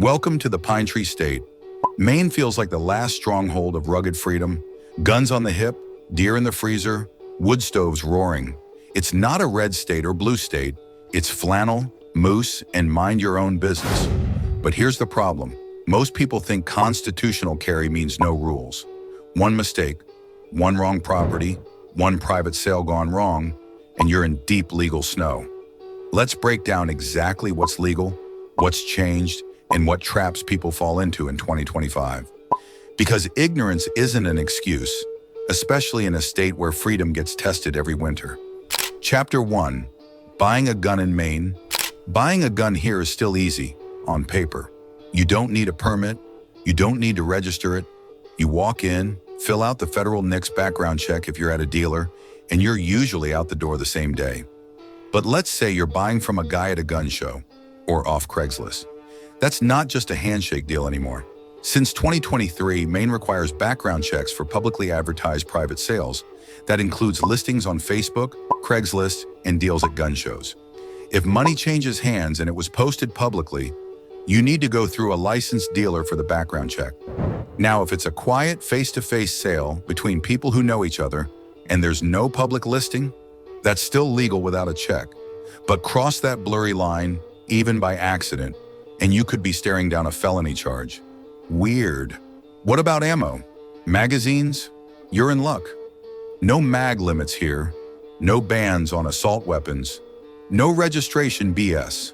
Welcome to the Pine Tree State. Maine feels like the last stronghold of rugged freedom. Guns on the hip, deer in the freezer, wood stoves roaring. It's not a red state or blue state. It's flannel, moose, and mind your own business. But here's the problem. Most people think constitutional carry means no rules. One mistake, one wrong property, one private sale gone wrong, and you're in deep legal snow. Let's break down exactly what's legal, what's changed, and what traps people fall into in 2025. Because ignorance isn't an excuse, especially in a state where freedom gets tested every winter. Chapter 1. Buying a gun in Maine. Buying a gun here is still easy, on paper. You don't need a permit, you don't need to register it. You walk in, fill out the federal NICS background check if you're at a dealer, and you're usually out the door the same day. But let's say you're buying from a guy at a gun show, or off Craigslist. That's not just a handshake deal anymore. Since 2023, Maine requires background checks for publicly advertised private sales. That includes listings on Facebook, Craigslist, and deals at gun shows. If money changes hands and it was posted publicly, you need to go through a licensed dealer for the background check. Now, if it's a quiet, face-to-face sale between people who know each other and there's no public listing, that's still legal without a check. But cross that blurry line, even by accident, and you could be staring down a felony charge. Weird. What about ammo? Magazines? You're in luck. No mag limits here, no bans on assault weapons, no registration BS.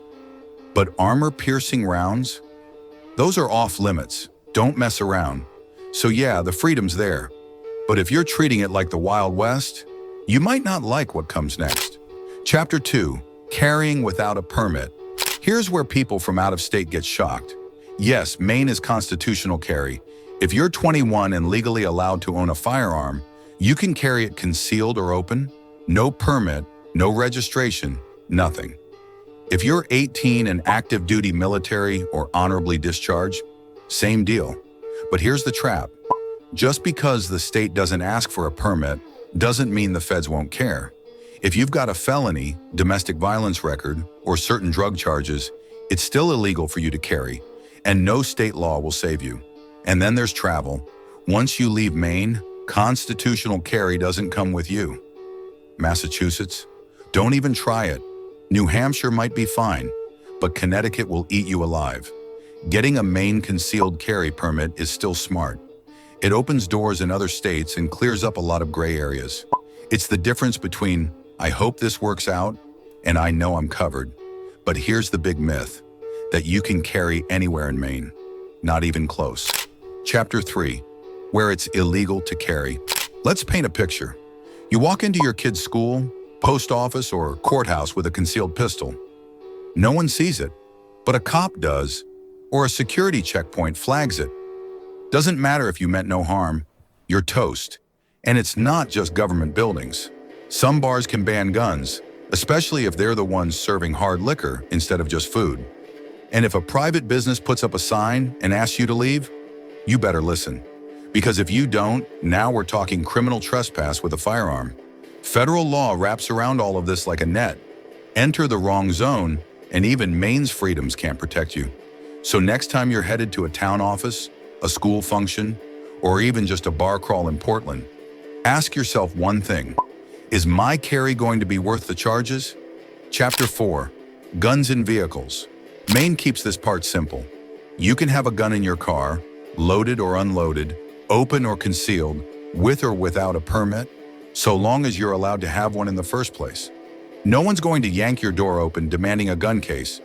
But armor-piercing rounds? Those are off limits. Don't mess around. So yeah, the freedom's there. But if you're treating it like the Wild West, you might not like what comes next. Chapter 2. Carrying without a permit. Here's where people from out of state get shocked. Yes, Maine is constitutional carry. If you're 21 and legally allowed to own a firearm, you can carry it concealed or open. No permit, no registration, nothing. If you're 18 and active duty military or honorably discharged, same deal. But here's the trap. Just because the state doesn't ask for a permit doesn't mean the feds won't care. If you've got a felony, domestic violence record, or certain drug charges, it's still illegal for you to carry, and no state law will save you. And then there's travel. Once you leave Maine, constitutional carry doesn't come with you. Massachusetts? Don't even try it. New Hampshire might be fine, but Connecticut will eat you alive. Getting a Maine concealed carry permit is still smart. It opens doors in other states and clears up a lot of gray areas. It's the difference between, I hope this works out, and I know I'm covered. But here's the big myth, that you can carry anywhere in Maine. Not even close. Chapter 3. Where it's illegal to carry. Let's paint a picture. You walk into your kid's school, post office, or courthouse with a concealed pistol. No one sees it, but a cop does, or a security checkpoint flags it. Doesn't matter if you meant no harm, you're toast. And it's not just government buildings. Some bars can ban guns, especially if they're the ones serving hard liquor instead of just food. And if a private business puts up a sign and asks you to leave, you better listen. Because if you don't, now we're talking criminal trespass with a firearm. Federal law wraps around all of this like a net. Enter the wrong zone, and even Maine's freedoms can't protect you. So next time you're headed to a town office, a school function, or even just a bar crawl in Portland, ask yourself one thing. Is my carry going to be worth the charges? Chapter 4. Guns in vehicles. Maine keeps this part simple. You can have a gun in your car, loaded or unloaded, open or concealed, with or without a permit, so long as you're allowed to have one in the first place. No one's going to yank your door open demanding a gun case.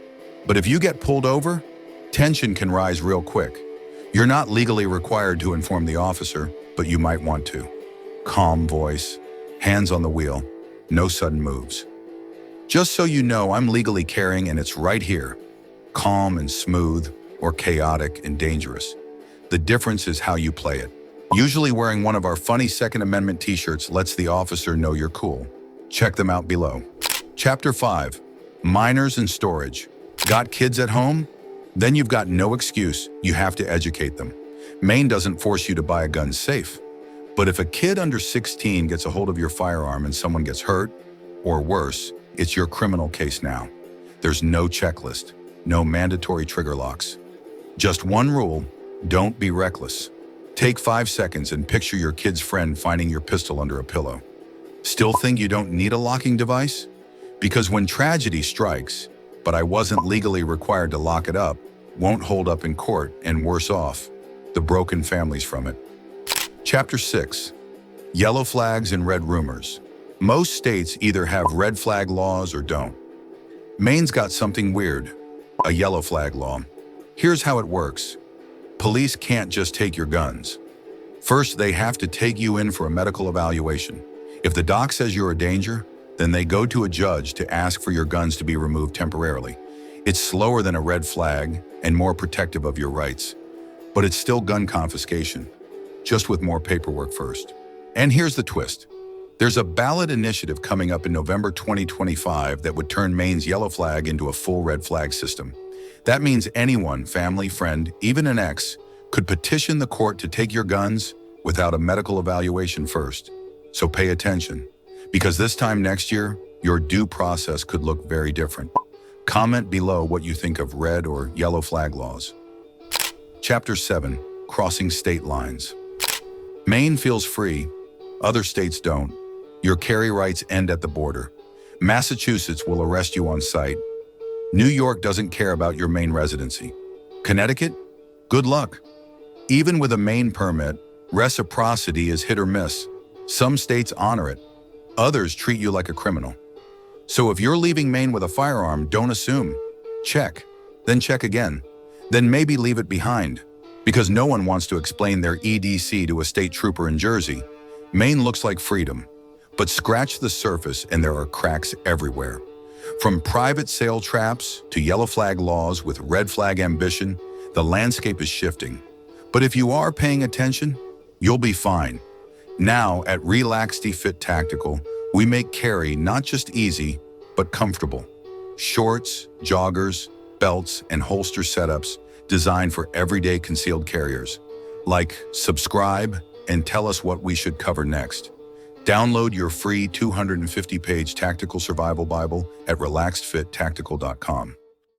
But if you get pulled over, tension can rise real quick. You're not legally required to inform the officer, but you might want to. Calm voice, hands on the wheel, no sudden moves. Just so you know, I'm legally carrying and it's right here. Calm and smooth, or chaotic and dangerous. The difference is how you play it. Usually wearing one of our funny Second Amendment t-shirts lets the officer know you're cool. Check them out below. Chapter 5. Minors and storage. Got kids at home? Then you've got no excuse. You have to educate them. Maine doesn't force you to buy a gun safe. But if a kid under 16 gets a hold of your firearm and someone gets hurt, or worse, it's your criminal case now. There's no checklist, no mandatory trigger locks. Just one rule, don't be reckless. Take 5 seconds and picture your kid's friend finding your pistol under a pillow. Still think you don't need a locking device? Because when tragedy strikes, but I wasn't legally required to lock it up, won't hold up in court, and worse off, the broken families from it. Chapter 6. Yellow flags and red rumors. Most states either have red flag laws or don't. Maine's got something weird, a yellow flag law. Here's how it works. Police can't just take your guns. First, they have to take you in for a medical evaluation. If the doc says you're a danger, then they go to a judge to ask for your guns to be removed temporarily. It's slower than a red flag and more protective of your rights. But it's still gun confiscation, just with more paperwork first. And here's the twist. There's a ballot initiative coming up in November 2025 that would turn Maine's yellow flag into a full red flag system. That means anyone, family, friend, even an ex, could petition the court to take your guns without a medical evaluation first. So pay attention, because this time next year, your due process could look very different. Comment below what you think of red or yellow flag laws. Chapter 7. Crossing state lines. Maine feels free. Other states don't. Your carry rights end at the border. Massachusetts will arrest you on sight. New York doesn't care about your Maine residency. Connecticut? Good luck. Even with a Maine permit, reciprocity is hit or miss. Some states honor it. Others treat you like a criminal. So if you're leaving Maine with a firearm, don't assume. Check. Then check again. Then maybe leave it behind. Because no one wants to explain their EDC to a state trooper in Jersey. Maine looks like freedom. But scratch the surface and there are cracks everywhere. From private sale traps to yellow flag laws with red flag ambition, the landscape is shifting. But if you are paying attention, you'll be fine. Now at Relaxed Fit Tactical, we make carry not just easy, but comfortable. Shorts, joggers, belts, and holster setups designed for everyday concealed carriers. Like, subscribe, and tell us what we should cover next. Download your free 250-page Tactical Survival Bible at relaxedfittactical.com.